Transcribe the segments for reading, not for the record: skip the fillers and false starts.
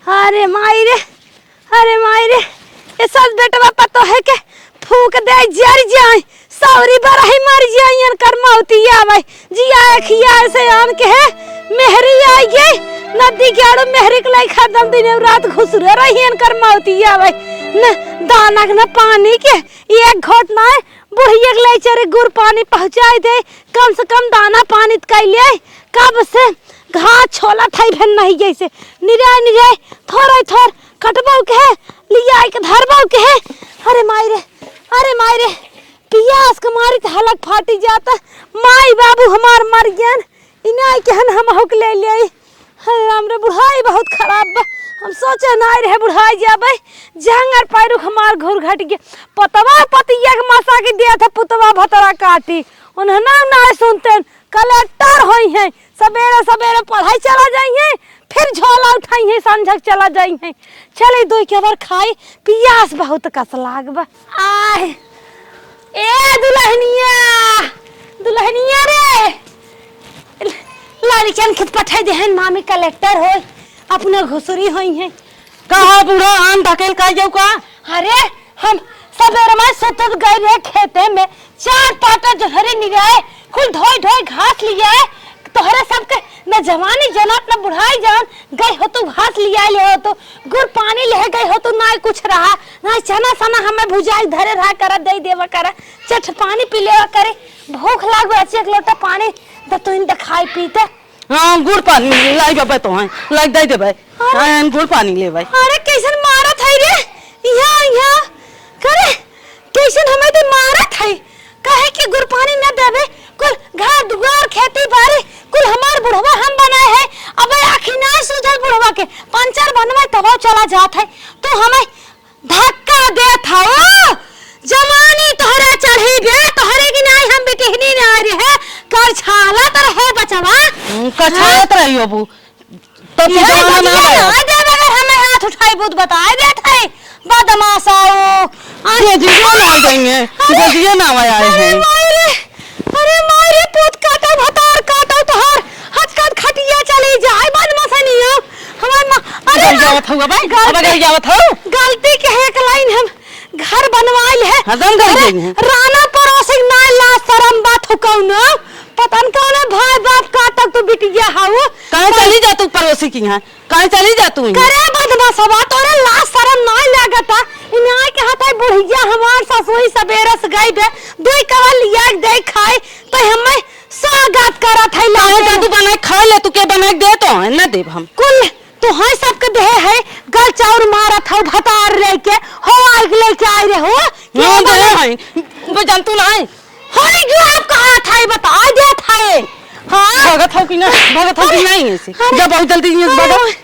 अरे माई रे, अरे माई रे, ये सब बेटवा पतो है के फूक दे जर जाए सौरी बरही मर जाए कर मौतिया भाई जिया खिया से आन के है मेहरी आई गई नदी के आड़ो मेहरी के लाई खत्म दिन रात घुसरे रही कर मौतिया भाई न दाना न पानी के एक घोट ना बुढ़िया के लाई चरे गुड़ पानी पहुंचाए दे कम से कम दाना पानी कैले कब से घास छोला थाई भन नहीं जैसे निराय थोड़ा थोड़ कटबाऊ के है लिया के धरबाऊ के है। अरे माई रे पियास के मारी हलक फाटी जाता माई बाबू हमार मर गयन इना केहन हम हुक ले ले। अरे हमरे बुढ़ाई बहुत खराब बा हम सोचे नाई रहे बुढ़ाई जाबे जंगर पैरू हमार घोर घट गया पतवा पतिया के मासा के दिया था पुतवा भतरा काटी उन्हें ना सुनते कलेक्टर होई है सवेरे सवेरे पढ़ाई चला जाइए फिर झोला उठाई है संझक चला जाइए चले दो के बार खाई पियास बहुत कस लागबा। आय ए दुल्हनिया रे लड़कियन खित पठाई देहन मामी कलेक्टर होई अपना घुसरी होई है कहा बूढ़ा आम ढकेल का जाऊ का। अरे हम सवेरे में सतत गए रहे खेते में चार पाटा जहरे निराए कुल ढोई घास लिया है तोहरे सबके न जवानी जनत न बुढ़ाई जान गए हो तो घास लिया ले हो तो गुड़ पानी ले गए हो तो ना कुछ रहा ना चना सना हमें भुजाई धरे रहा कर दे देवा कर चट पानी पी लेवा करे भूख लाग एक लोटा पानी तो तुम खाई पीते। हां गुड़ पानी लाई बाबा तो है लाई दे दे भाई हां गुड़ पानी ले भाई। अरे कैसन मारा थाई रे यहाँ करे कैसन हमें तो मारा थाई कहे कि गुड़ पानी न देवे कुल घर दुआर खेती बाड़ी कुल हमार बुढ़वा हम बनाए है अब आखिर ना सुधर बुढ़वा के पंचर बनवा तब चला जात है तो हमें धक्का दे था जवानी तोहरा चढ़ी बे तोहरे की नहीं हम बेटहनी ना रहे कर छाला तो रहे बचवा कछात रही अबू तो जवान ना दे अगर हमें हाथ उठाई बुद बताए दे थे बदमाशाओ अरे जी ना देंगे जल्दी ना आए हैं। अरे मारे पूत काटा भतार काटा तोहर हचकत खटिया चली जाए बदमाशनिया हमार मां अरे जावत हुआ भाई अब गई जावत हो गलती के एक लाइन हम घर बनवाइल है हदम कर देंगे राणा पड़ोसी ना ला शरम बात हो कौन पतन कौन भाई बाप काटक तो बिटिया हाउ कहां चली जा तू पड़ोसी की यहां कहां चली जा तू करे बदमाशवा तोरे ला शरम ना लागता इना के हाथ बुढ़िया हमार ससुई सवेरे से गई बे दुई कवल लिया दे खाए तो हमें स्वागत करत है लाए तू बना खा ले तू के बना दे तो है ना देव हम कुल तो है सबके दे है गल चाउर मारत हो भतार लेके हो आग लेके आए रे हो क्यों दे है वो जानतू ना है होई जो आप कहा था बता दे था हां भगत हो कि नहीं ऐसे जब बहुत जल्दी ये भगत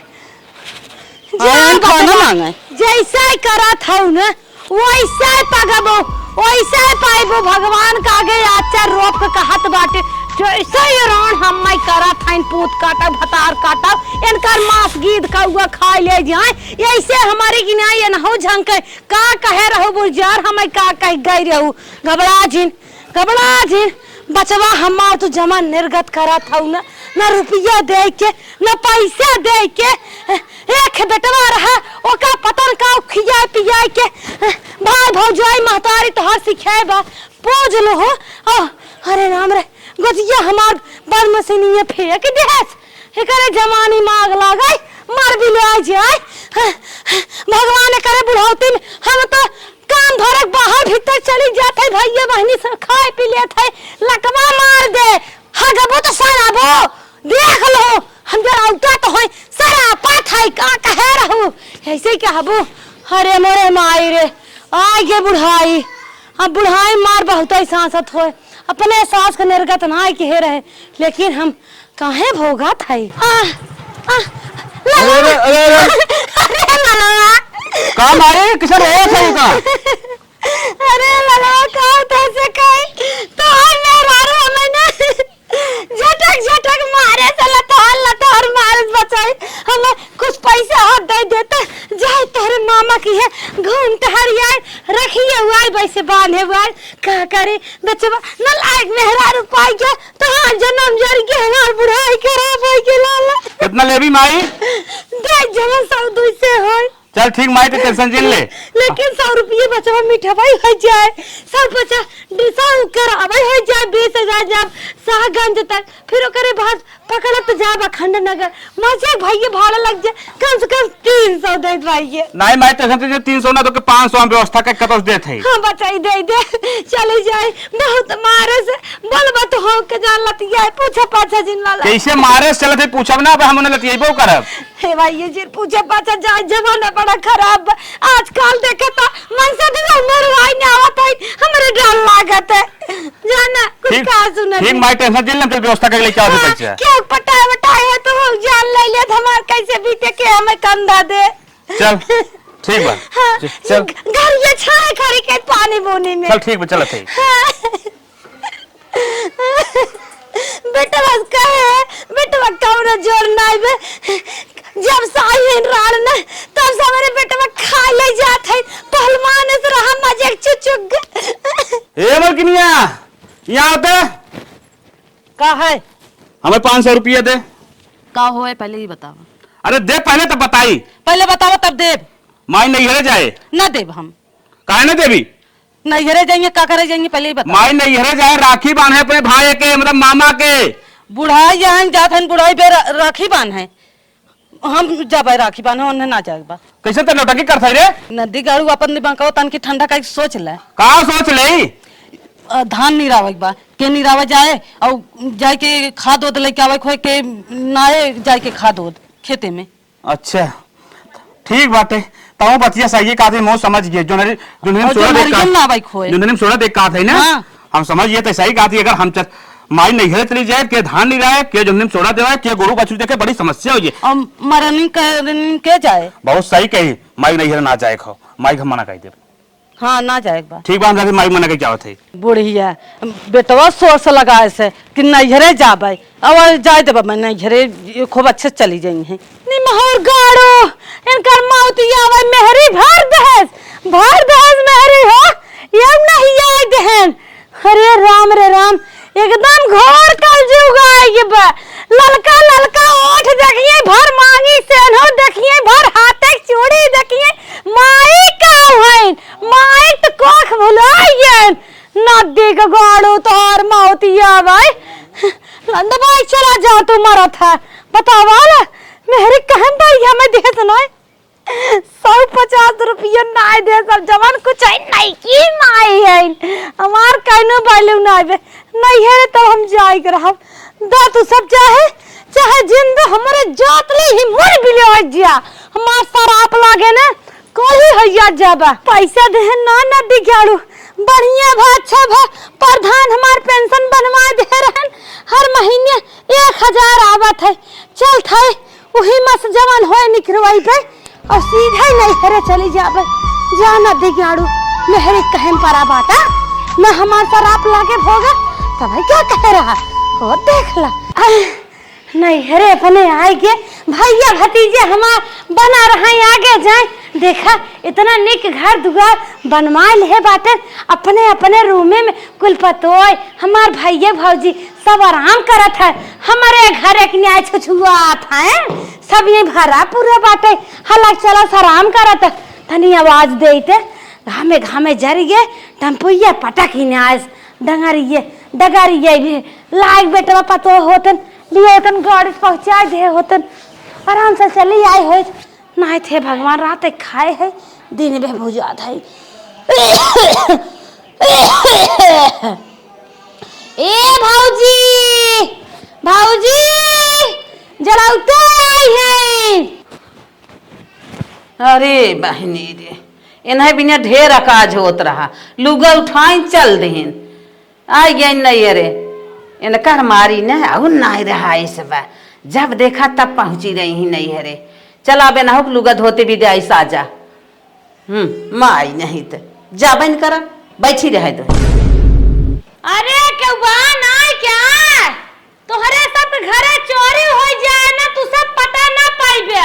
जान खाना मांगा जैसे करा था ना वैसे पगबो वैसे पाइबो भगवान का आगे आचार रोप के कहत बाटे जैसे ये रान हम मैं करा था पूत काटा भतार काटा इनकर मांस गीद का हुआ खा ले जाए ऐसे हमारे की ना ये न हो झंक का कहे रहो बुजार हमें का कह गई रहू घबरा जिन बचवा हमार तो जमा निर्गत करा था ना रुपया दे के ना पैसा दे के एक बेटवा रहा ओका पतन का खिया पिया के भाई भौजाई महतारी तोहर सिखाए बा पोज लो हो अरे राम रे गोजिया हमार बद मशीनिए फेंक देस एकरे जवानी मांग लागई मर भी ले जाए भगवान करे बुढ़ौती में हम तो काम धरक बाहर भीतर चली जाते भैया बहनी से खाए पी लेते लकवा मार दे हगबो तो सराबो देख लो हम जरा उठा तो होय सारा पाठ है का कहे रहू ऐसे क्या हबो। अरे मोरे माई रे आगे बुढ़ाई अब बुढ़ाई मार बहुत ही सांसत होए अपने सास का निर्गत ना के रहे लेकिन हम काहे भोगा थे का मारे किसन हो सही का अरे लला का तैसे कहीं तो मेरा रो मैंने झटक मारे से लतार मार बचाई हमें कुछ पैसा हाथ दे देते जाए तेरे मामा की है घूम टहर आए रखिए हुआ वैसे बांधे हुआ का करे बचवा न लायक मेहरा रुपए के तो हाँ जन्म जर के हमार बुढ़ाई खराब हो के लाला कितना लेबी माई? दे जमा 100 से होय। चल ठीक माई ते टेंशन जिन ले। लेकिन 100 रुपये बचवा मीठा भाई हो जाए 150 करावे हो जाए 20,000 जब शाहगंज तक फिर ओकरे बाद पकड़त जाब अखंड नगर मजे भाई भाड़ा लग जाए कम से कम 300 दे भाई। नहीं माई टेंशन 300 ना तो के 500 हम व्यवस्था के कतस देत है। हां बचाई दे दे चली जाए बहुत मारे से बोलबा तो हो के जान लतिया पूछे पाछा जिन लाला कैसे मारे से चलत है पूछब ना अब हम ने लतियबो करब। हे भाई ये जे पूछे पाछा जाए जमाना बड़ा खराब आजकल देखे तो मन से भी उम्र भाई ने आवत है हमरे डर लागत है जाना कुछ का सुन ठीक माई टेंशन जिन ले चल व्यवस्था के लेके आओ पैसा। क्या पटाए बटाए है तो जान ले ले हमार कैसे बीते के हमें कंधा दे। चल ठीक बा चल घर ये छाए खरी के पानी बोने में चल ठीक बा चलत है। बेटा बस कहे बेटा कौन जोर नाई बे जब साइन राल न तब सवेरे बेटा में खा ले जात है पहलवान से रहा मजे चुचुक ए मलकिनिया यहां आते का है हमें 500 रुपया दे। का हो है पहले ही बताओ। अरे दे पहले तो बताई। पहले बताओ तब देव। माई नहीं हरे जाए ना देव हम काहे ना देवी नहीं हरे जाएंगे का करे जाएंगे पहले ही बताओ। माई नहीं हरे जाए राखी बांधे अपने भाई के मतलब मामा के बुढ़ाई यहाँ जात हन बुढ़ाई पे राखी बांध है हम जाबे राखी बांध उन्हें ना जाए कैसे तो नौटंकी करते रे नदी गाड़ू अपन दिमाग तन की ठंडा का सोच ले का सोच ले धान निरावे बा के निरावे जाए और जाए के खाद ओद लेके आवे खोए के नाए जाए के खाद ओद खेते में। अच्छा ठीक बात है ताऊ बतिया सही का थे मो समझ गए जो ने सोना देख का ना भाई खोए जो ने सोना देख का थे ना हाँ। हम समझ गए तो सही का थी अगर हम माई नहीं हरे चली जाए के धान नहीं रहा के जन्म सोना देवा के गुरु बच्चू देखे बड़ी समस्या हो जाए और मरनी के जाए बहुत सही कही माई नहीं हरे ना जाए खो माई हम मना कह दे। हाँ ना जाए बा ठीक बात है माई मना के जाओ थे बुढ़िया बेटवा सोच लगाए से कि नैहरे जाबे अब जाए देबा मैं नैहरे खूब अच्छे चली जाई है निमहर गाड़ो इनकर मौतिया वे मेहरी भर दहस मेहरी हो ये नहीं आए दहन अरे राम एकदम घोर कल जुगा ये बा ललका ओठ देखिए भर मांगी सेनो देखिए भर हाथे चूड़ी देखिए माई का है माई तो कोख भुलाइए नदी का गाड़ो तोर मौतिया भाई लंद भाई चला जा तू मरा था बतावा मेरे कहन पर हमें दे सुनो 150 रुपया नाय दे सब जवान कुछ है नहीं की माई है हमार कहनो बालू ना बे नहीं है तो हम जाई कर हम दा तू सब चाहे जिंद हमरे जात ले ही मुड़ बिलो जा हमार सराप लागे ना कोई हैया जाबा पैसा दे ना नदी गाड़ू बढ़िया भा अच्छा भा प्रधान हमार पेंशन बनवा दे रहन हर महीने 1000 आवत है चल थाए वही मस जवान होए निकरवाई पे और सीधा नहीं हरे चली जाबे जाना दे गाड़ू मेहरे कहम परा बाटा मैं हमार सराप लागे भोगा तब क्या कह रहा हो देख ला नहीं हरे अपने आए के भैया भतीजे हमार बना रहा आगे जाए देखा इतना निक घर दुआर बनवाल है बाटे अपने अपने रूमे में कुल पतोय हमार भैया भौजी सब आराम करत है हमारे घर एक न्याय छुछुआत है सब ये भरा पूरा बाटे हलक चला आराम करत तनी आवाज देते घामे जरिए टम्पुया पटक ही न्याय डगरिए भी लाइक बेटवा पतो होतन लिए तन गाड़ी पहुंचा दे होतन आराम से चली आए हो नहीं थे भगवान रात खाए है दिन में बुझात है ए भौजी जरा उतर है। अरे बहनी रे इन्हें बिना ढेर अकाज होत रहा लुगा उठाई चल देन आ गई नहीं रे इनकर मारी न और नहीं रहा इस बार जब देखा तब पहुंची रही ही नहीं है रे चला बे ना हो लुगा धोते भी दे साजा माई नहीं तो जाबन कर बैठी रहे दो। अरे क्यों बान आए क्या तोहरे सब घरे चोरी हो जाए ना तू सब पता ना पाइबे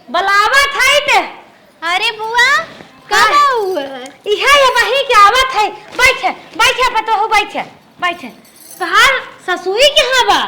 बलावा थाई ते। अरे बुआ कब हुआ इहा ये वही के आवत है। बैठे पतो हो, बैठे तहार ससुई कहाँ बा?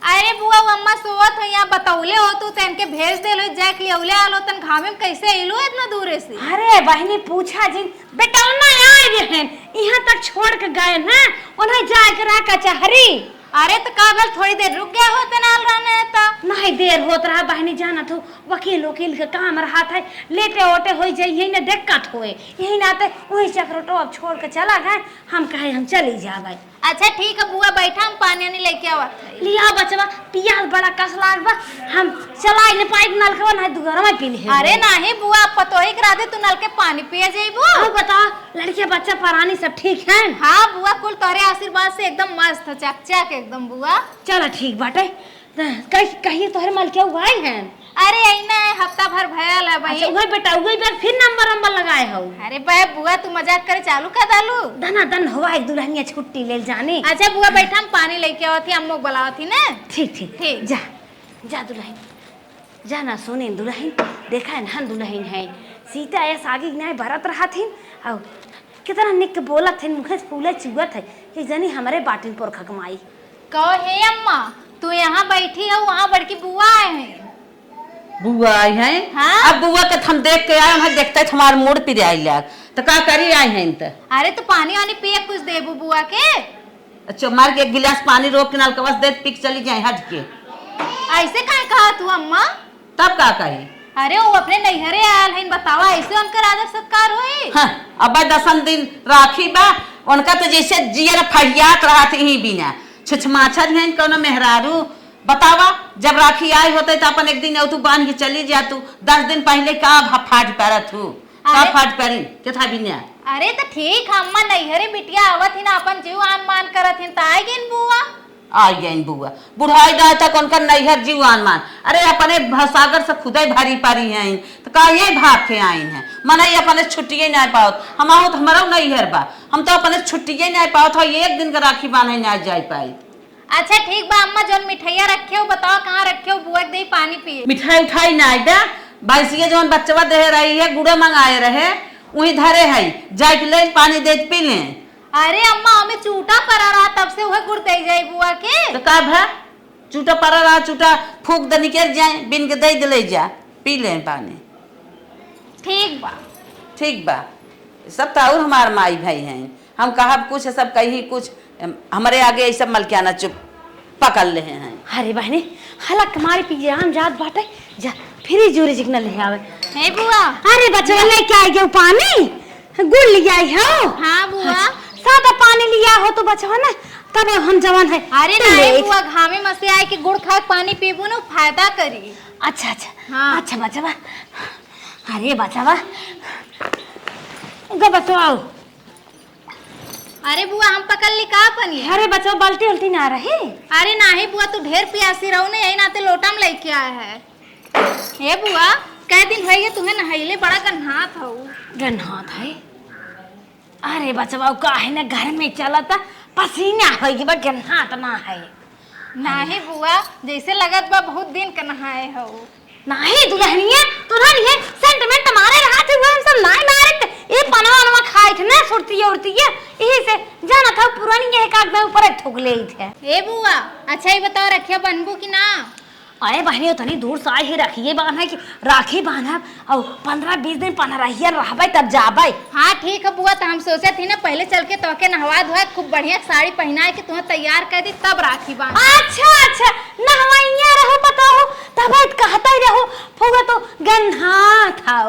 अरे बुआ वो अम्मा सोवत हो यहाँ बतौले हो तू तन के भेज दे लो जाके लियौले आलो तन घामे में कैसे आइलो इतना दूर से। अरे बहनी पूछा जिन बेटा ना आए रहन यहाँ तक छोड़ के गए ना, उन्हें जाए के रहा कचहरी। अरे तो काबल थोड़ी देर रुक गया होते नाल रहने तो नहीं देर होत रहा बहनी, जाना तो वकील वकील के काम रहा था, लेटे ओटे हो जाए यही ना दिक्कत होए, यही ना आते वही चक्रोटो अब छोड़ के चला गए। हम कहे हम चली जाए। अच्छा ठीक है बुआ बैठा, हम पानी नहीं लेके आवा लिया बचवा, पियास बड़ा कस लाग बा, हम चला ने पाइप नल के ना दुगरा में पी ले। अरे नहीं बुआ पतोही करा दे तू नल के पानी पिए जाइबो। अब बता लड़के बच्चा परानी सब ठीक है? हाँ बुआ कुल तोरे आशीर्वाद से एकदम मस्त है, चकचक एकदम बुआ। चलो ठीक बाटे, कहिए तोहरे माल क्या हुआ है? अरे ऐना हफ्ता भर भयल है भाई। अच्छा वही बेटा वही बार फिर नंबर लगाए हो। अरे भाई बुआ तू मजाक करे चालू कर दालू। दना दन हुआ एक दुल्हनिया छुट्टी ले जाने। अच्छा बुआ बैठा, हम पानी लेके आवत थी, अम्मू बुलावत थी ना। ठीक ठीक ठीक। जा जा दुल्हन जा ना सोने दुल्हन, देखा है ना दुल्हन है सीता ऐसा आगे न्याय भरत रहा थी और कितना निक बोलत थे, मुखे से फूले चुगत है कि जनी हमारे बाटिन पर खकमाई। कहो हे अम्मा तू यहाँ बैठी है, वहाँ बड़की बुआ आए हैं। बुआ आई हैं? हाँ? अब बुआ के हम देख के आए, हम देखते हैं हमारे मूड पे आई लाग तो का करी आए हैं तो। अरे तो पानी वानी पिए कुछ देबू बुआ के। अच्छा मार के एक गिलास पानी रोक के नाल के बस दे पिक चली जाए हट के। ऐसे काहे कहा तू अम्मा? तब का कही? अरे वो अपने नैहरे आयल हैं, बतावा ऐसे उनका आदर सत्कार होई। हाँ अब 10 दिन राखी बा, उनका तो जैसे जियर फहियात रहा थी ही बिना छुछमाछर हैं कोनो मेहरारू। बतावा जब राखी आई होते तो अपन एक दिन तू बांध के चली जा, तू 10 दिन पहले का फाट पैरत हूँ का फाट पैरी के था बिना। अरे तो ठीक है अम्मा, नैहरे बिटिया आवत ही ना अपन जीव आन मान करत हिन, त आएगी बुआ। आई गई बुआ, बुढ़ाई दाए तक उनका नैहर जीवान मान। अरे अपने सागर से खुदे भारी पारी हैं तो का ये भाग के आई हैं, मना ये अपने छुट्टिए नहीं पाओ। हम आओ तो हमारा नैहर बा, हम तो अपने छुट्टिए नहीं पाओ था, एक दिन का राखी बांधे नहीं जा पाई। अच्छा ठीक बा अम्मा, जो मिठाइया रखे हो बताओ कहाँ रखे हो, बुआ दे पानी पिए। मिठाई उठाई नहीं दा, बाइसिए जो बच्चवा दे रही है गुड़े मंगाए रहे वही धरे है, जाके ले पानी दे पी ले। अरे अम्मा हमें चूटा पड़ा रहा तब से वह गुड़ दे जाए बुआ के। तो का भा चूटा पड़ा रहा, चूटा फूक दे निकल जाए, बिन के दे ले जा पी ले पानी। ठीक बा ठीक बा, सब तो और हमार माई भाई हैं, हम कहा कुछ सब कही कुछ, हमारे आगे ये सब मलकियाना चुप पकड़ ले हैं। अरे बहने हला तुम्हारे पीछे हम जात बाटे, जा फिर जोरी जिगना ले आवे। हे बुआ। अरे बच्चा लेके आई गयो पानी, गुड़ ले आई हो। हाँ बुआ। सादा पानी लिया हो तो बचवा ना, तब हम जवान है। अरे नहीं बुआ, घामे में से आए कि गुड़ खा के पानी पीबू ना फायदा करी। अच्छा अच्छा हाँ। अच्छा बचवा, अरे बचवा गो बचवाओ। अरे बुआ हम पकड़ ली का पानी। अरे बचवा बाल्टी उल्टी ना रहे। अरे नहीं बुआ तू ढेर प्यासी रहो ना, यही नाते लोटा में लेके आया है। हे बुआ कई दिन भैया तुम्हें नहाइले बड़ा गन्हात हो। गन्हात है? अरे बचवा काहे ना घर में चला था पसीना होगी बा, गन्हात ना है। नहीं बुआ जैसे लगत बा बहुत दिन का नहाए हो। नहीं दुल्हनिया तुरनिया सेंटिमेंट मारे रहा थे वो हम सब नहीं मारे, ये पनवा खाए थे ना सुरती उड़ती है, यही से जाना था पुरानी ये कागज ऊपर ठोक ले थे। ए बुआ अच्छा ये बताओ रखिया बनबू की ना? अरे बहनी उतनी दूर से आई ही रखिए बांधा कि राखी बांधा और 15-20 दिन पनरहिया रहबे तब जाबे। हाँ ठीक है बुआ, तो हम सोचे थी ना पहले चल के तोके नहवा धोआ खूब बढ़िया साड़ी पहनाए के तुम्हें तैयार कर दी तब राखी बांध। अच्छा अच्छा नहवाइया रहो बताओ तब कहता ही रहो फुगा तो गन्हा था।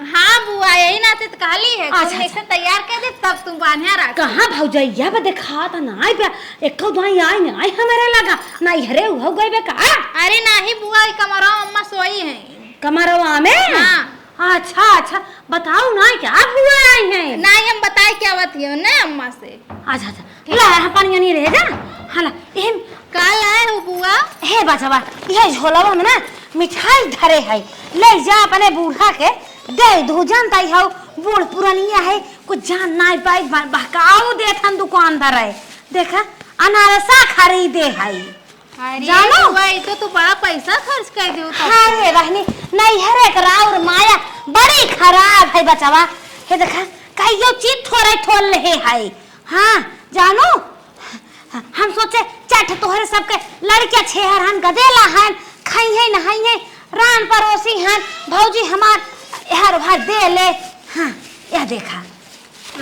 हाँ बुआ यही नाते तो कहली है। अच्छा, ऐसे तैयार कर दे तब तुम बांधिया रख। कहाँ भौजैया बे देखा था ना बे एको दाई आई नहीं हमारे लगा नहीं हरे हो गए बे का। अरे नहीं बुआ कमरा अम्मा सोई है कमरवा में। हाँ। अच्छा अच्छा बताओ ना क्या हुआ आई है? नहीं हम बताए क्या बात है ना अम्मा से। अच्छा अच्छा ला पानी नहीं रह जा हाला एम काल आए हो बुआ। हे बचवा ये झोलावा में ना मिठाई धरे है, ले जा अपने बूढ़ा के दे दो, जानता ही हो बूढ़ पुरानिया है कुछ जान नहीं पाई बहकाओ देथन दुकानदार है, देखा अनारसा खरीदे है। अरे जानो बुआ ये तो बड़ा पैसा खर्च कर दियो। अरे रहनी नहीं हरे करा और माया बड़ी खराब है बचवा, हे देखा कहियो चीज थोड़े थोल रहे है। हाँ जानो हम सोचे चट तोहरे सबके लड़के छेहर हन गदेला हन खाई है नहाई है रान परोसी हन भौजी हमार हर भर दे ले। हाँ यह देखा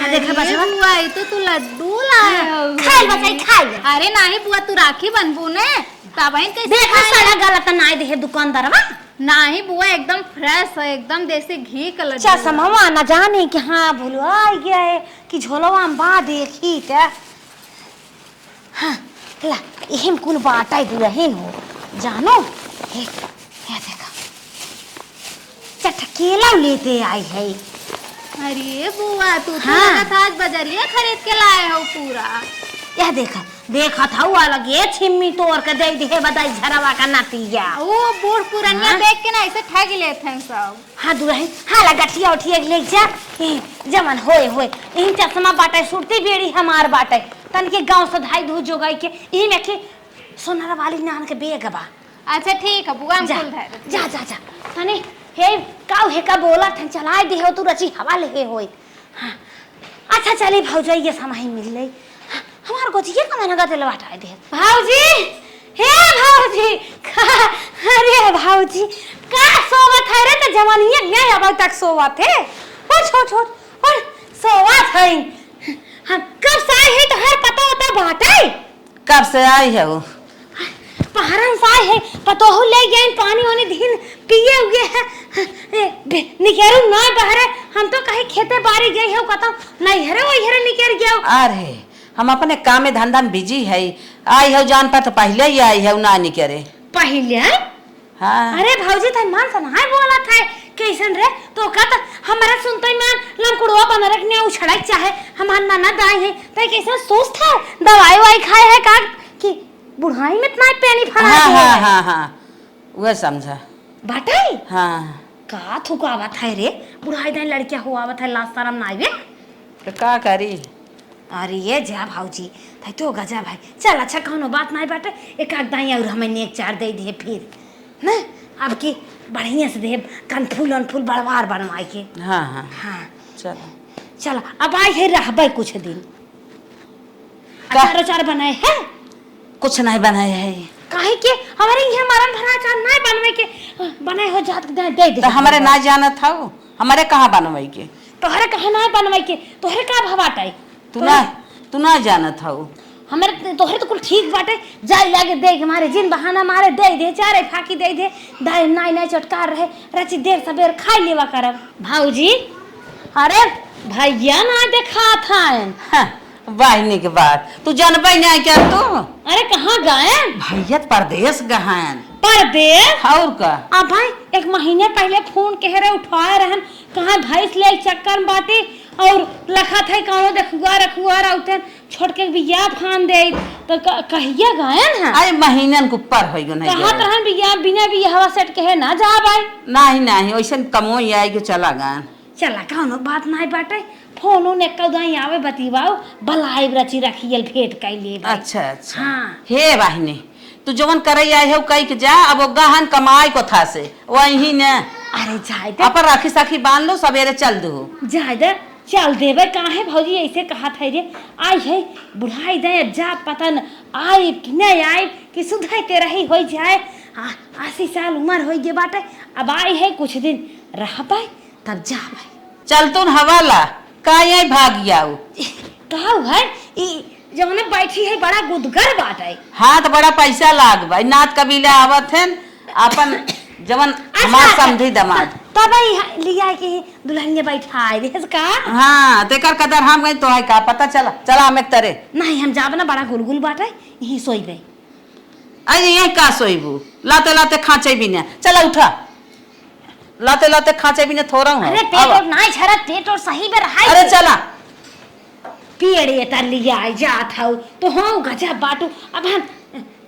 अरे बुआ ये तो तू लड्डू लाए हो। खाई बचाई खाई। अरे नहीं बुआ तू राखी बनबू ने तब कैसे देखा सारा गलत नाई दे दुकानदारवा। नहीं बुआ एकदम फ्रेश है एकदम देसी घी का लड्डू। चा समवा न जाने कि हाँ भूलो आ गया है कि झोलवा में बा देखी त हाँ ला एहम कुल बाटाई दुरहिन हो जानो हे देखा चटकेला लेते आई है। अरे बुआ तू तो हाँ। लगा था आज बाजारिया खरीद के लाए हो पूरा। यह देखा था वो अलग ये छिम्मी तोड़ के दे दी है बताई झरवा का नतिया। वो बूढ़ पुरानिया हाँ। देख के ना ऐसे ठग लेते हैं सब। हाँ दुरहिन हाँ लगठिया उठिया ले जा जमन होए यही चश्मा बाटे सुरती बेड़ी हमार बाटे तन के गांव से धाई धू जोगाई के यही में के सोनारा वाली नान के बेग बा। अच्छा ठीक है बुआ हम जा फूल धर जा जा जा तने हे काऊ हे का बोला थन चलाए दे हो तू रची हवा ले होई। हाँ अच्छा चली भौजाई ये समाही मिल गई। हाँ, हमार गोजिए का मैंने गदे लवाटाए दे भौजी हे भौजी अरे भौजी का सोवत है रे त जवानिया नहीं अब तक सोवत है ओ छोट छोट और सोवत है। हम कब से आए है तो हर पता होता बाटे कब से आई है वो? पहाड़न से आए है पतो हो ले गए पानी वानी दिन पिए हुए है निकेरू ना बहरे हम तो कहीं खेते बारी गए हो कतो नहीं हरे वही हरे निकेर गयो। अरे हम अपने काम में धंधा में बिजी है आई है जान पर तो पहले ही आई है ना निकरे पहले। हाँ अरे भौजी थाई मान सन हाय बोला था कैसन रे तो का त हमारा सुनते मान लमकुड़वा बन रखने उछड़ाई चाहे हमार नाना दाई है तई कैसा सोच था दवाई वाई खाए है का कि बुढ़ाई में इतना पेनी फना हाँ हाँ हाँ हाँ वह समझा बाटाई। हाँ का थुकावत है रे बुढ़ाई दाई लड़किया हुआवत है लास्ट शरम ना आवे तो का करी। अरे ये जा भौजी थाई तो गजा भाई चल अच्छा कौनो बात नहीं बाटे एक आध दाई और हमें नेक चार दे दिए फिर ना अब की बढ़िया से दे कनफूल अनफूल बड़वार बनवाई के। हाँ हाँ हाँ चलो चल अब आई है रहबे कुछ दिन का? अचार अचार बनाए हैं कुछ नहीं बनाए है काहे के हमारे यहाँ मरम भरा अचार नहीं बनवे के बनाए हो जात दे दे तो हमारे ना जाना था वो हमारे कहाँ बनवाई के तोहरे कहे ना बनवे के तोहरे का भवाटाई तू ना जाना था वो हमारे तोहरे तो कुल ठीक बाटे जाई लागे दे हमारे जिन बहाना मारे दे चारे फाकी दे दाई नाई नाई चटकार रहे रची देर सबेर खाई लेवा करब भाऊजी। अरे भैया ना देखा था हाँ, वाहिनी के बाद तू जानबे नहीं क्या तू? अरे कहाँ गए भैया परदेश गहन परदेश और का अब भाई एक महीने पहले फोन कह रहे उठाए रहन कहाँ भैंस ले चक्कर में बाटे और लखा था कौनो रखुआ रहते छोड़ के बिया फान दे तो कहिया गए हैं अरे महीनन के ऊपर हो गयो नहीं कहाँ रहन बिया बिना बिया हवा सेट कहे ना जा भाई नहीं वैसे कमो आई के चला गन चला कौनो बात नहीं बाटे फोन ने कदाई आवे बतीवाओ बलाई रची रखियल भेंट कई ले। अच्छा अच्छा हाँ हे वाहिनी तू जवन करे आई है कई के जा अब वो गहन कमाई को था से वही ने अरे जाए दे अपन राखी साखी बांध लो सवेरे चल दो जाए दे चल देवे काहे भौजी ऐसे कहा था रे आई है बुढ़ाई दे जा पता न आए कि नहीं आए कि सुधाई ते रही हो जाए 80 साल उम्र हो गए बाटे अब आई है कुछ दिन रह पाए तब जा भाई चल तू हवाला का यही भाग जाऊ कहा है ई जवने बैठी है बड़ा गुदगर बाटे। हाँ तो बड़ा पैसा लाग भाई नाथ कबीला आवत है अपन जवन हमार समझी दमाद तब लिया कि दुल्हनिया बैठाए देस का। हाँ तेकर कदर हम गई तो है का पता चला हम एक तरे नहीं हम जाब ना बड़ा गुलगुल बाटे यही सोई गई अरे यही का सोईबू लाते लाते खाचे भी न चला उठा लाते लाते खाचे भी न थोड़ा हूँ अरे पेट और नहीं झरा पेट और सही में रहा अरे चला पेड़े तर लिया जात हूँ तो हाँ गजा बाटू अब हम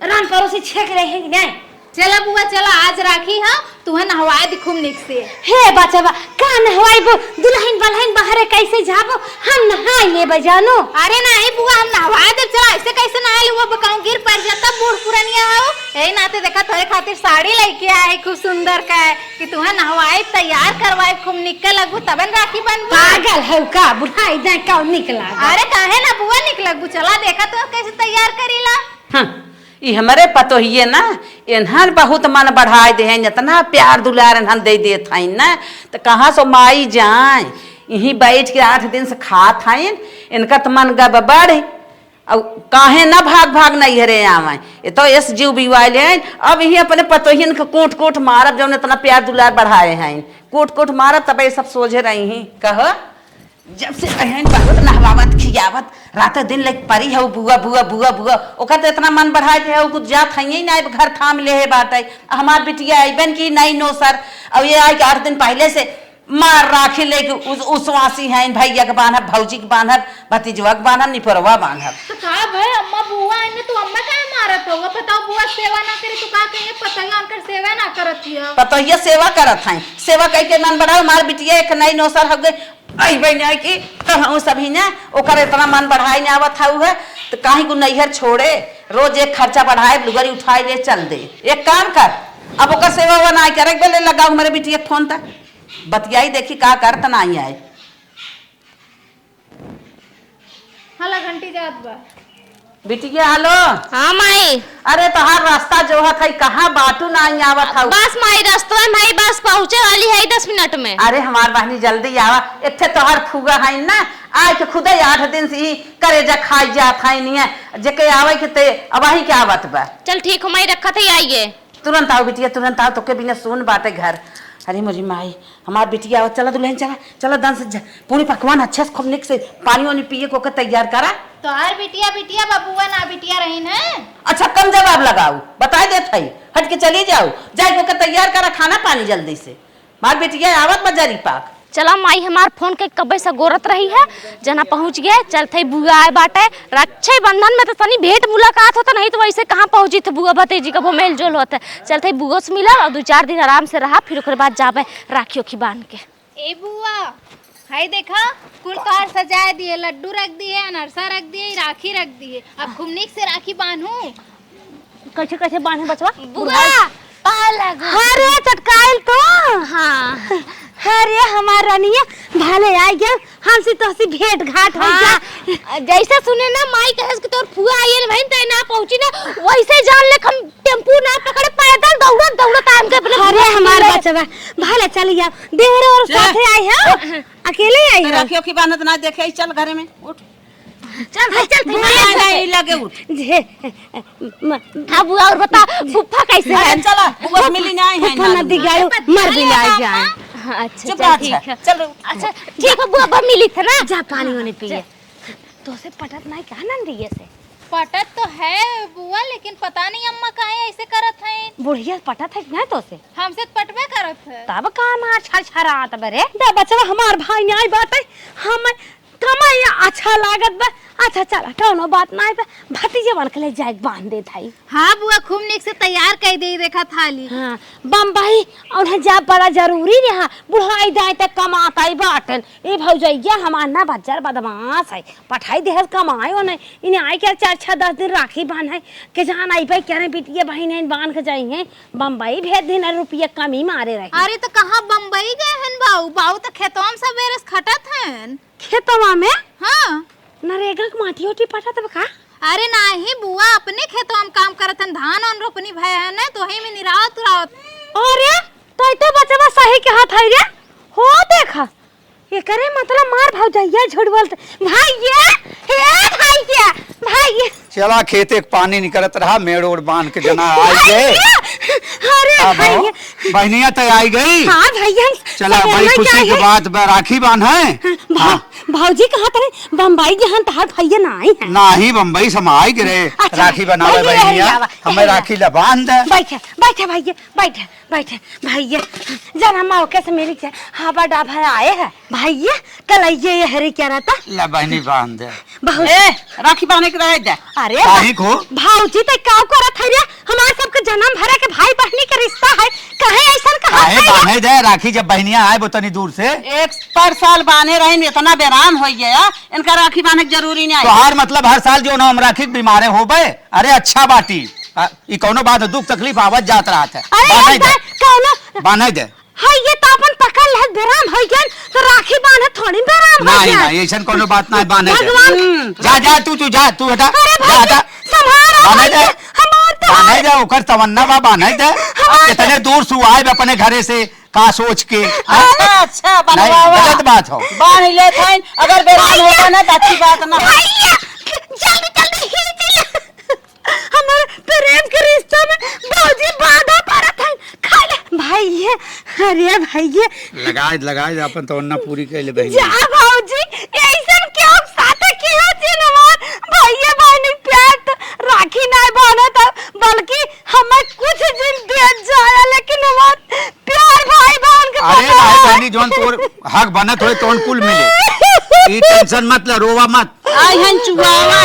रान पड़ोसी छेक रहे हैं नहीं चला बुआ चला, आज राखी है तुम्हें नहवाए दी खूब निक से। हे बचवा का नहवाइबो, दुल्हन बलहन बाहर कैसे जाबो, हम नहाई लेबे जानो। अरे नहीं बुआ हम नहवाए दे, चला ऐसे कैसे नहा ली, वो बताऊं गिर पड़ जाता बूढ़ पुरानिया हो। यही नाते देखा तोरे खातिर साड़ी लेके आए खूब सुंदर का है कि तुम्हें नहवाए तैयार करवाए खूब निकल लगू तबन राखी बनबू। पागल हो का बुढ़ाई दे का निकला। अरे काहे ना बुआ निक लगू, चला देखा तो कैसे तैयार करीला। हाँ, ई हमारे पतो ही है ना, इन्हन बहुत मन बढ़ाए दे हैं, इतना प्यार दुलार इन्हन दे देत हैं ना, तो कहाँ सो माई जाए, यहीं बैठ के 8 दिन से खात हैं, इनका तो मन गब बढ़े। अब काहे ना भाग भाग नहीं हरे आवे, ये तो इस जीव बिवाइले हैं। अब यही अपने पतो ही इनका कोट कोट मारब, जब इतना प्यार दुलार बढ़ाए हैं, कोट कोट मारब तब ये सब सोझे रही हैं। कह जब से अहन बहुत नहवावत खियावत रात दिन लग परी है बुआ बुआ बुआ बुआ, ओका तो इतना मन बढ़ाए थे कुछ जात है ही ना, घर थाम ले है बाटे। हमार बिटिया अबन की नहीं नो सर, अब ये आए कि 8 दिन पहले से मार राखी लेके उसवासी हैं, भैया के बांधब, भौजी के बांधब, भतीजवा के बांधब, निपरवा बांधब। तो का भाई अम्मा बुआ इन्हें तो अम्मा काहे मारत होगा, बताओ बुआ सेवा ना करे तो का कहेंगे, पता ही उनकर सेवा ना करत हिया। पता ये सेवा करत हैं, सेवा कह के मन बढ़ाओ। हमार बिटिया एक नहीं नो सर हो गई आई बहन की कहूँ सभी ने ओकर इतना मन बढ़ाई ने आवत है, तो कहीं को नैहर छोड़े, रोज एक खर्चा बढ़ाए लुगरी उठाए ले चल दे। एक काम कर, अब ओकर सेवा बनाए करे बेले लगाऊ मेरे बिटिया फोन तक बतियाई देखी का करत नहीं आए। हला घंटी जात बा बिटिया हेलो। हाँ माई। अरे तोहार रास्ता जो है कहाँ बाटू नहीं आवत है। बस माई रास्ता में माई बस पहुँचे वाली है 10 मिनट में। अरे हमार बहनी जल्दी आवा, इतने तोहर फुगा है ना, आए के खुदे 8 दिन से ही करे जा खाई जात है नहीं है, जेके आवे के ते अब ही के आवत बा। चल ठीक हो माई, रखा थे आइए। तुरंत आओ बिटिया तुरंत आओ, तो के बिना सुन बाटे घर। अरे मुझी माई हमार बिटिया आओ, चला दुल्हन चला चला, दान से पूरी पकवान अच्छे से खूब निक से पानी वानी पिए को तैयार करा। तो हर बिटिया बिटिया बबुआ ना बिटिया रही है। अच्छा कम जवाब लगाओ, बता देत है, हट के चली जाओ, जाए को तैयार करा खाना पानी जल्दी से, मार बिटिया आवत बजारी पाक। चला माई हमार फोन के कब्बे से गोरत रही है, जना पहुँच गए, चलते बुआ आए बाटे। रक्षे बंधन में तो तनी भेंट मुलाकात होता, नहीं तो वैसे कहाँ पहुँची थे बुआ भतीजी का वो मेल जोल होता। चलते बुआ से मिला और 2-4 दिन आराम से रहा, फिर उसके बाद जाबे राखी ओखी बांध के। ए बुआ हाय देखा कुल तोहार सजाए दिए, लड्डू रख दिए, अनरसा रख दिए, राखी रख दिए, अब खूब निक से राखी बांधू। कैसे कैसे बांधे बचवा? बुआ अरे चटकाइल तो। हाँ अरे हमार रानिया भाले आई गए, हमसे तो हसी भेंट घाट हो गया। जैसे सुने ना माई कहे कि तोर फुआ आई है भाई तय ना पहुंची ना, वैसे जान ले हम टेम्पू ना पकड़े, पैदल दौड़त दौड़त आम के अपने। अरे हमार बचवा भाले चली जा, देर और साथे आई है, अकेले आई है। राखियों की बांधत ना देखे, चल घरे में उठ, चल भाई चल नहीं लगे उठ। अब और बता फुफ्फा कैसे है? चला बुआ मिली नहीं है फुफ्फा नदी गए मर भी लाई जाए। अच्छा चुप चल रह, ठीक है। चल अच्छा ठीक है बुआ अब मिली थे ना, जा पानी होने पिए। तो से पटत नहीं कहा नंदिये से पटत तो है बुआ, लेकिन पता नहीं अम्मा काहे ऐसे करत है। बुढ़िया पटत है ना तो से हमसे तो पटवे करत है। तब काम छर छरात बरे दे बचवा हमार भाई ने आई बात है, हम कमाई अच्छा लागत बा। अच्छा चला कौनो बात नहीं बा, भतीजे बन के ले जाए बांध दे थाई। हाँ बुआ खूब निक से तैयार कर दे देखा थाली। हाँ बम्बई और जा बड़ा जरूरी रहा, बुढ़ाई दाई तक कमाता ही बाटन। ए भौजैया हमार ना बच्चा बदमाश है, पठाई दे कमाए हो नहीं, इन्हें आई क्या 4-10 दिन राखी बांधे के जहाँ आई भाई क्या बिटिया बहन बांध के जाइए बम्बई भेज दिन रुपया कमी मारे रहे। अरे तो कहाँ बम्बई गए हैं बाऊ, बाऊ तो खेतों में सवेरे खटत हैं। खेतवा में हाँ नरेगा के माटी ओटी पटत बा का? अरे नहीं बुआ अपने खेतों में काम करत हैं, धान और रोपनी भय है ना, तो ही में निरावत उरावत। अरे तो बचवा सही के हाथ है रे, हो देखा ये करे मतलब मार भौजैया झूठ बोलते भाईया हे भाईया भाईया। चला खेते के पानी निकलत रहा, मेड़ ओड़ बांध के जना आई गए। अरे भैया बहनिया तो आई गई। हाँ भैया चला बड़ी खुशी की बात राखी बांध है। भौजी कहाँ तरे बम्बई जहाँ तहार भैया ना आई है। नाही बम्बई समाई गिरे अच्छा, राखी बनावे भैया भैया यही आवा, हमें यही राखी ला बांध दे। बैठे बैठे भैया बैठे बैठे भैया जना मौके से मेरी क्या हवा डाभा आए है भैया कल ये हरे क्या रहता ला बहनी बांध दे। ए राखी बांधे के रह जा। अरे काहे को भौजी तो काव करत है रे हमार सबके जन्म भरे के भाई बहनी के रिश्ता है कहे ऐसा कहा काहे बांधे दे राखी जब बहनियां आए वो तनी दूर से एक पर साल बांधे रहे इतना बेराम हो गया इनका राखी बांधे के जरूरी नहीं तो है। हर मतलब हर साल जो ना हम राखी के बीमारे हो गए अरे अच्छा बाटी ई कोनो बात दुख तकलीफ आवत जात रहा था बांधे दे कौनो बांधे दे। हाय ये तो अपन पकड़ ले बेराम हो गया तो राखी बांधे थोड़ी बेराम हो नहीं गया। नहीं ऐसा कोनो बात नहीं बांधे दे। भगवान जा जा तू जा तू हटा अरे जा भैया हटा संभालो बांधे दे भैया, हमार तो बांधे दे ओकर तमन्ना बा बांधे दे इतने दूर से आए बे अपने घरे से का सोच के अच्छा अच्छा नहीं बनवावा गलत बात हो। बांध ले थे अगर बेराम होगा ना तो अच्छी बात ना। भैया जल्दी जल्दी खींच हमारे प्रेम के रिश्ते में भौजी बाधा पड़त है खा ले भैया अरे भैया लगाए अपन तमन्ना पूरी कर ले बहन। जा भौजी ऐसा क्यों साथे की होती नमार भैया बहनी प्यार तो राखी नहीं बने तो बल्कि हमें कुछ दिन दे जाया लेकिन हमार प्यार भाई बहन के अरे पता भाई है। बहनी जोन तोर हक बनत होए तोन कुल मिले ई टेंशन मत ले रोवा मत आई हन चुवावा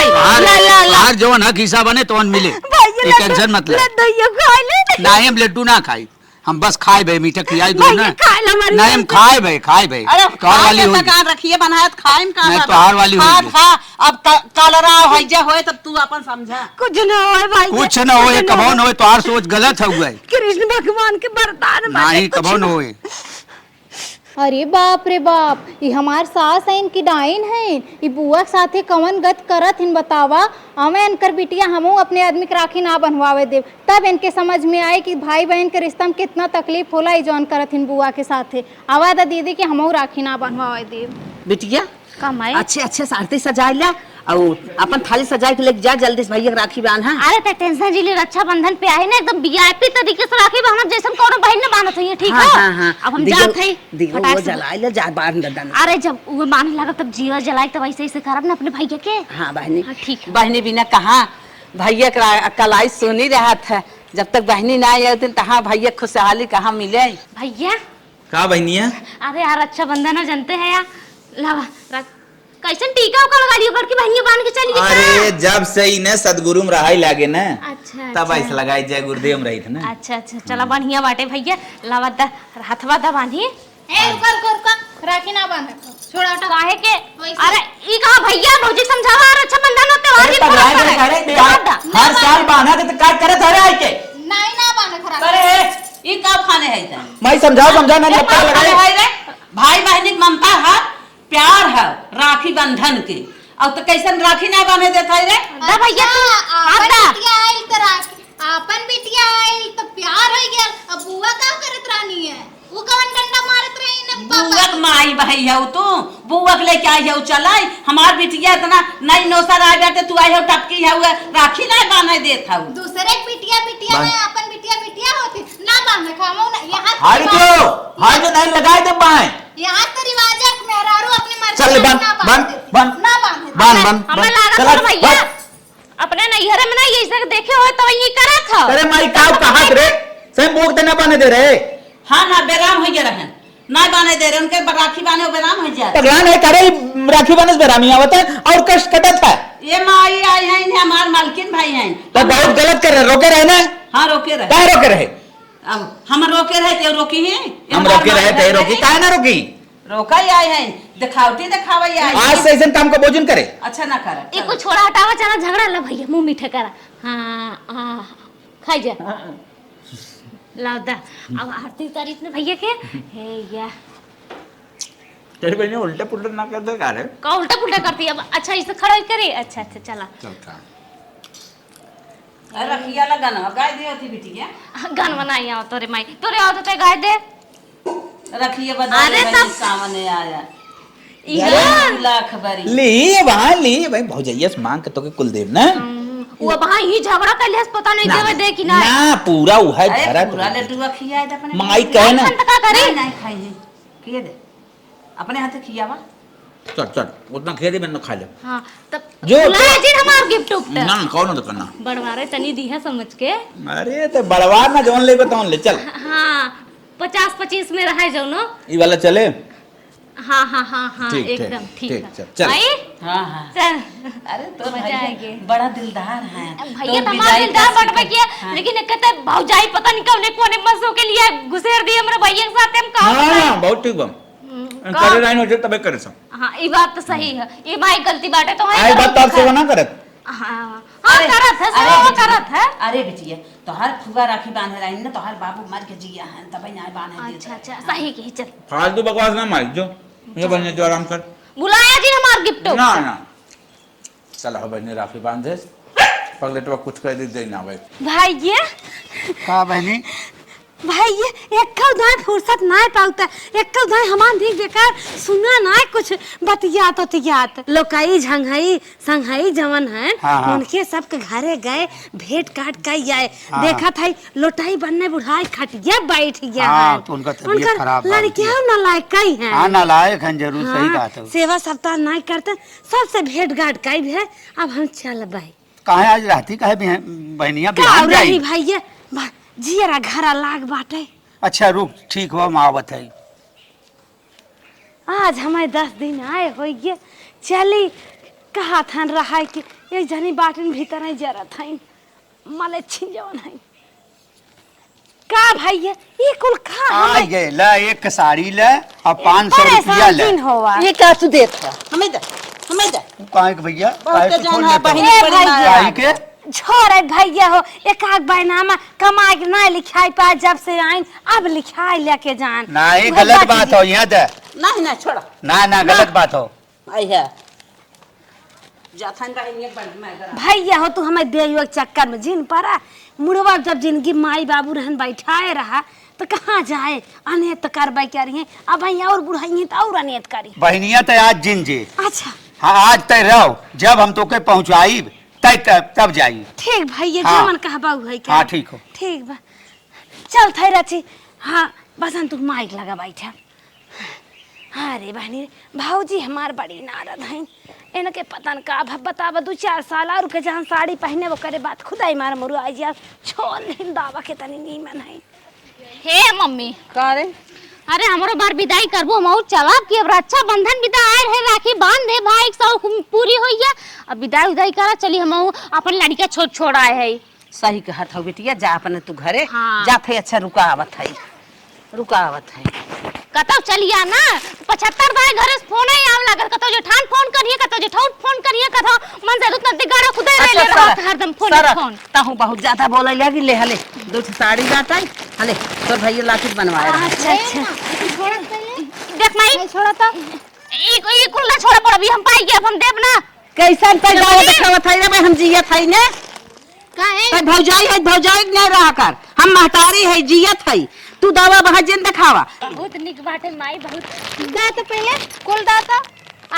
हर जोन हक हिस्सा बने तोन मिले भैया ई टेंशन मत ले। लड्डू खा ले नहीं हम लड्डू ना खाई हम बस खाए भाई मीठा खिलाई दो ना भैया खा ले हमारी नहीं हम खाए भाई अरे तोहार वाली होगी कहाँ रखिए बनाया खाइम कहाँ नहीं, बाबा? तोहार वाली खा होगी। खा अब कलरा होइजा होए तब तू अपन समझा। कुछ न होए भाई कुछ न होए कबो न होए तोहार सोच गलत हुआ है कृष्ण भगवान के वरदान माने नहीं कबो न होए। अरे बाप रे बाप ये हमार सास है इनकी डाइन है ये बुआ के साथे कवन गत करत हिन बतावा हमें इनकर बिटिया हमू अपने आदमी के राखी ना बनवावे देव तब इनके समझ में आए कि भाई बहन के रिश्ता में कितना तकलीफ होला ये जौन करत हिन बुआ के साथे आवा दा दीदी कि हमू राखी ना बनवावे देव। बिटिया कमाई अच्छे अच्छे सारती सजाई ला और अपन थाली सजाए के लेके जा जल्दी से भैया के राखी बांध। हाँ अरे तो टेंशन जी ले रक्षाबंधन पे आए ना एकदम वीआईपी तरीके से राखी बांधब जैसे कोनो बहन ने बांधत है ठीक है। अब हम जात है दियो जलाई ले जा बांध दे। अरे जब वो बांधे लगा तब जिया जलाई तब ऐसे ऐसे करब ना अपने भैया के। हाँ बहनी हाँ, ठीक है। बहनी बिना कहाँ भैया का कलाई सुनी रहा था जब तक बहनी ना आई दिन तहाँ भैया खुशहाली कहाँ मिले। भैया का बहनिया अरे यार रक्षाबंधन है जानते हैं यार लावा कैसन टीका उका लगा दियो करके बहनिया बांध के चली गई। अरे जब से इन्हें सदगुरु में रहाई लागे ना अच्छा तब अच्छा। ऐसे लगाई जय गुरुदेव में रही थी ना। अच्छा अच्छा चला बढ़िया बाटे भैया लावा दा हथवा दा बांधी ए रुका राखी ना बांध छोड़ा हटा काहे के वैसे। अरे ई कहा भैया भौजी समझावा और रक्षाबंधन होते वाली हर साल बांधा के तो काय करे थारे आई के नहीं ना बांध खरा अरे ये का खाने है इधर? मैं समझा ना ये लपटा का खाने लगाई है रे? भाई बहनी की ममता है प्यार है राखी बंधन की अब तो कैसन राखी ना बांधे देता है रे? दा भैया तू हाथ दा अपन बिटिया आइल तो प्यार हो गया अब बुआ का करत रानी है वो कवन डंडा मारत रही ने बुआ माई भाई है तू बुआ के लेके आई है चलाई हमार बिटिया इतना नई नौसर आ जाते तू आई हो टपकी है राखी ना बांधे देता हूँ। दूसरे बिटिया में अपन बिटिया होती ना बांध खामो ना यहाँ हाय जो नहीं लगाए दे बाएं यहाँ तो रिवाज है मेहरारू अपनी मर्जी चल से बंद ना बंद बांध बंद ना बांध बंद हमें लागा था भैया अपने नैहरे में ना ये सब देखे हो तो ये करा था। अरे माई काव कहां रे से मुंह देना बने दे रहे हाँ ना बेराम हो गया रहन ना बांधे दे रहे उनके राखी बांधे बेराम हो जाए। भगवान है करे राखी बनस बेरामी आवत है और कष्ट कटत है ये माई आई है इन्हें हमार मालकिन भाई हैं तो बहुत गलत कर रहे रोके रहे ना हाँ रोके रहे काहे रोके रहे अब हम रोके रहे ते रोकी है हम रोके रहे थे रोकी काहे ना रोकी रोका ही आए हैं दिखावटी दिखावा ही आए आज से ऐसे काम का भोजन करे अच्छा ना करे ये कुछ छोड़ा हटावा चला झगड़ा ला भैया मुंह मीठे करा हाँ खाई जा लाओ दा अब आरती तारीफ ने भैया के हे या तेरे बहनी उल्टा पुल्टा ना कर दे कारे का उल्टा पुल्टा करती है अब अच्छा इसे खड़ा करे अच्छा अच्छा चला रखिया लगा ना गाय दे होती बिटिया गान बनाई आओ तोरे माई तोरे आओ तो गाय दे रखिए बता अरे भाई तब- सामने आया इधर लाख बरी ली भाई भौजैया से मांग के तो के कुलदेव ना वो वहां ही झगड़ा कर लिया पता नहीं देवे दे कि ना ना पूरा उहा अरे धरा पूरा लड्डू खिया दे अपने माई कहे ना का करे नहीं नहीं खाई है किए दे अपने हाथ खियावा चल चल उतना खेदी मैंने खा ले हाँ तब जो बुलाया जी हमार गिफ्ट उफ्ट ना कौन तो करना बड़वारे तनी दी है समझ के। अरे तो बड़वार ना जौन ले तौन ले चल हाँ 50-25 में रहा जो नो। ये वाला चले हाँ हाँ हाँ हाँ ठीक, एकदम ठीक, ठीक चल, है चल। भाई हाँ हाँ चल अरे तो मजा भैया आएगी। बड़ा दिलदार है भैया तो हमारे दिलदार बटवा किया लेकिन एक कहता है भौजाई पता नहीं कौन कोने मसों के लिए घुसेर दिए हमरा भैया के साथ हम कहां हाँ बहुत ठीक बम करे राइन हो तबे करे सब हाँ ये बात तो सही है ये माई गलती बाटे तो है आई बात तो आपसे ना करत हाँ हाँ करत है सब करत है। अरे बिटिया तोहार फुगा राखी बांधे रही ना तोहार बाबू मर के जिया है तब ना बांधे दे अच्छा अच्छा सही की चल फालतू बकवास ना मार जो ये बने जो आराम कर बुलाया जी हमार गिफ्ट ना ना चल हो बने राखी बांधे पगले तो कुछ कह दे देना भाई भाई ये का बहनी भाई ये एक कल दाए फुर्सत ना पाउता एक कल दाए हमान देख बेकार सुना ना कुछ बतियात होतियात लोकाई झंघाई संघाई जवन है हाँ। उनके सबके घरे गए भेंट काट कई आए देखा था लोटाई बनने बुढ़ाई खटिया बैठ गया हाँ, है तो उनका तबीयत खराब है। लड़कियां ना लायक कई हैं हाँ नालायक हैं जरूर सही हाँ, बात है सेवा सप्ताह नहीं करते सबसे भेंट घाट कई है अब हम चल भाई काहे आज रहती काहे बहनिया का बिहार रही जाई भाई ये जियरा घरा लाग बाटे अच्छा रुक ठीक हुआ मावत है आज हमारे 10 दिन आए हो ये चली कहा था रहा है कि एक जनी बाटन भीतर ही जरा था मले छिन जवन है का भाई ये कुल खा आ गए ला एक साड़ी ले और 500 रुपया ले दिन होवा ये का तू देत है हमें दे काहे के भैया बहुत काहे के जान खोल है, लेता हूँ? बहिनी ए भैया काहे के छोड़ भैया हो एक आग बैनामा कमा के ना लिखाई पा जब से आइन अब लिखाई लेके जान नहीं भैया गलत की बात हो यहाँ दे नहीं ना छोड़ ना गलत बात हो आई है जाथन बहिनी एक बड़ मैं करा भैया हो तू हमें देयुआ के चक्कर में जिन पड़ा मुड़वा जब जिंदगी माई बाबू रहन बैठाए रहा तो कहाँ जाए अनेत करवाई क्या रही है अब भैया और बुढ़ाई तो और अनेत करी बहनिया तो आज जिन जे अच्छा हाँ आज तय रहो जब हम तो के पहुँचाई तब जाई ठीक भैया हाँ। जमन कहा बाबू है क्या हाँ ठीक हो ठीक बा चल थे रची हाँ बसन तू माइक लगा बैठा हाँ रे बहनी भाऊजी हमार बड़ी नारद हैं इनके पतन का बतावा 2-4 साल और के जहाँ साड़ी पहने वो करे बात खुदाई मार मरु आई जा छोड़ नहीं दावा के तनी नीमन है हे मम्मी का रे अरे हमारो बार विदाई करबो हम चलब कि अब रक्षा बंधन विदा आए रहे राखी बांध दे भाई सब पूरी होई है अब विदाई उदाई करा चली हम अपन लड़का छोड़ आए है सही कहत हो बिटिया जा अपने तू घरे हाँ। जा थे अच्छा रुकावत है कतौ चलिया ना 75 दाई घरे से फोन ही आव लागल कतौ जेठान फोन करिए कतौ जेठौट फोन करिए कतौ मन से उतना दिगाड़ा खुदे रह ले रहा हरदम फोन ताहू बहुत ज्यादा बोले लगी ले हले 2 साड़ी जाता है हले तोर भैया लाठी बनवाए रहा अच्छा अच्छा देख माई छोड़ा तो ई कुल ना छोड़ा पर अभी हम पाई गए अब हम देब ना कैसन पे गाँव दिखावत है रे हम जियत है ने काहे तो भौजाई नहीं रहा कर हम महतारी है जियत है तू दवा बहजन दिखावा बहुत निक बाटे माई बहुत दा तो पहले कुल दा तो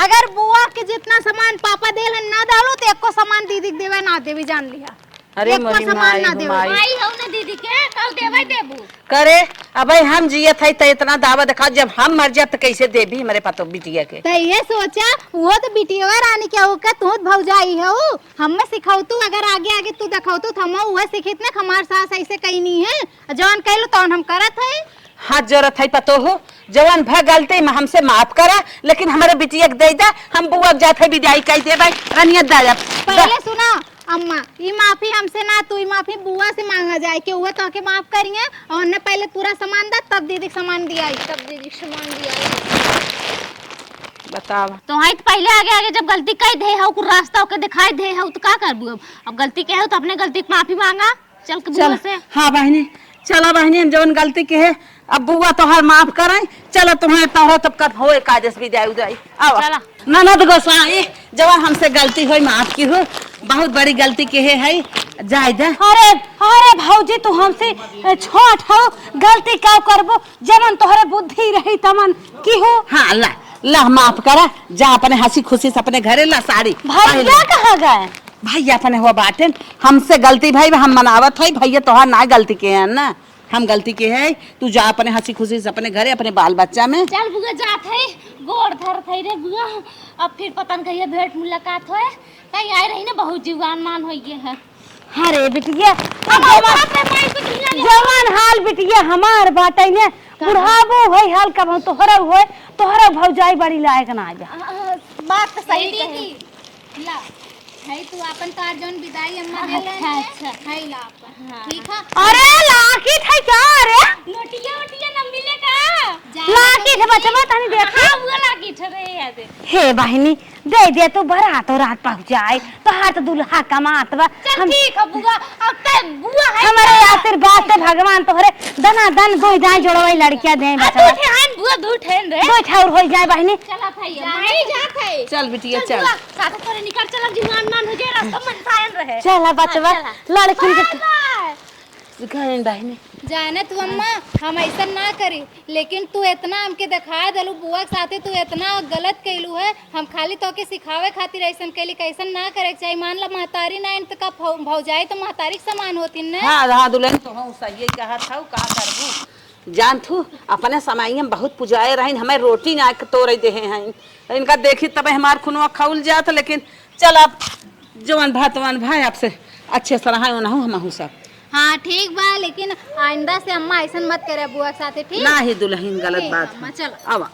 अगर बुआ के जितना सामान पापा देल ना डालो तो एको सामान दीदी के देवे ना देवी जान लिया अरे एको मोरी सामान माई ना हो देवे माई माई हो ना दीदी के कल देबै देबू करे अबे हम जियत है तो इतना दावा दिखा जब हम मर जात तो कैसे देबी हमारे पतो बिटिया के तो ये सोचा वो तो बिटिया रानी क्या हो तू भौजाई है वो हमें सिखाऊ तू अगर आगे आगे तू दिखाऊ तो हम वह सीखित ना हमार सास ऐसे कहीं नहीं है जौन कहलू तो हम करत है हाथ जरूरत है पतो हो जवान भ गलती में हमसे माफ करा लेकिन हमारे बिटिया के दे दा हम बुआ जात है विदाई कह देबै रनियत दा पहले सुना अम्मा ये माफी हमसे ना तू ये माफी बुआ से मांगा जाए कि वो तो के माफ करिए और ने पहले पूरा सामान दा तब दीदी के सामान दिया तब दीदी के सामान दिया बतावा तो हाई पहले आगे आगे जब गलती कह दे हो कुछ रास्ता होके दिखाई दे हो तो का करबू अब गलती के हो तो अपने गलती की माफी मांगा चल के बुआ से हाँ बहनी चलो बहनी हम जवन गलती के है अब बुआ तोहर माफ करे चलो तुम्हें तोहर तब कब होए काजस विदाई उदाई आओ चला। ननद गोसाई जवन हमसे गलती होई माफ की हो बहुत बड़ी गलती के है जाय दे अरे अरे भौजी तू हमसे छोट हो गलती क्या करबो जमन तोहरे बुद्धि रही तमन की हो हाँ ला माफ करा जा अपने हंसी खुशी से अपने घरे ला साड़ी भैया कहाँ गए भैया अपने हुआ बाटे हमसे गलती भाई हम मनावत है भैया तोहार ना गलती के है ना हम गलती के है, तू जा अपने हंसी खुशी से अपने घरे अपने बाल बच्चा में। चल बुआ जात है, गोड़ धर थे रे बुआ। अब फिर पता नहीं कहिए भेंट मुलाकात होए, कहीं आए रही ना बहुत जीवान मान हो गए है। अरे बिटिया जवान हाल बिटिया हमार बाटे ने बुढ़ाबो होई हाल कब तोहरा होए, तोहरा भौजाई बड़ी लायक ना जा। बात तो सही दीदी। ला है तू अपन कार जोन विदाई अम्मा दे ले। अच्छा है ला अपन। ठीक है। अरे लाकी थे का रे लोटिया ओटिया न मिले का? लाकी थे बचवा तनी देख। हां बुआ लागी रे याद। हे बहनी दे तो बारात और रात पहुंच जाए तो हाथ दुल्हा कमात बा। चल ठीक है बुआ, अब ते बुआ है हमारे आशीर्वाद से भगवान तोहरे दना दन दो जाए जोड़वाई लड़कियां दे बचवा। तू ठहन बुआ दू ठहन रे। दो ठौर हो जाए बहनी। चला भाई मैं जात है। चल बिटिया चल। साथ तोरे निकल चल जीवान मान हो जाए, रास्ता में सायन रहे। चला बचवा लड़की के घरे बहनी जाने तू अम्मा हम ऐसा ना करी, लेकिन तू इतना हमके दिखा दलू बुआ के साथे तू इतना गलत कैलू है। हम खाली तो के सिखावे खातिर ऐसा कैली, कैसन ना करे के चाहिए। मान ला महतारी ना इन का भौजाई तो महतारी के समान होती ने। हाँ दुल्हन तो हम सही कहा था, का करबू जान थू अपने समय हम बहुत पुजाए रही, हमें रोटी ना तोड़ दे हैं इनका देखी तब हमार खुनवा खौल जात। लेकिन चल अब जवान भाई आपसे अच्छे सलाह हम सब। हाँ ठीक बा, लेकिन आइंदा से अम्मा ऐसा मत करे बुआ के साथे। ठीक ना ही दुल्हन गलत बात अम्मा चलो। अब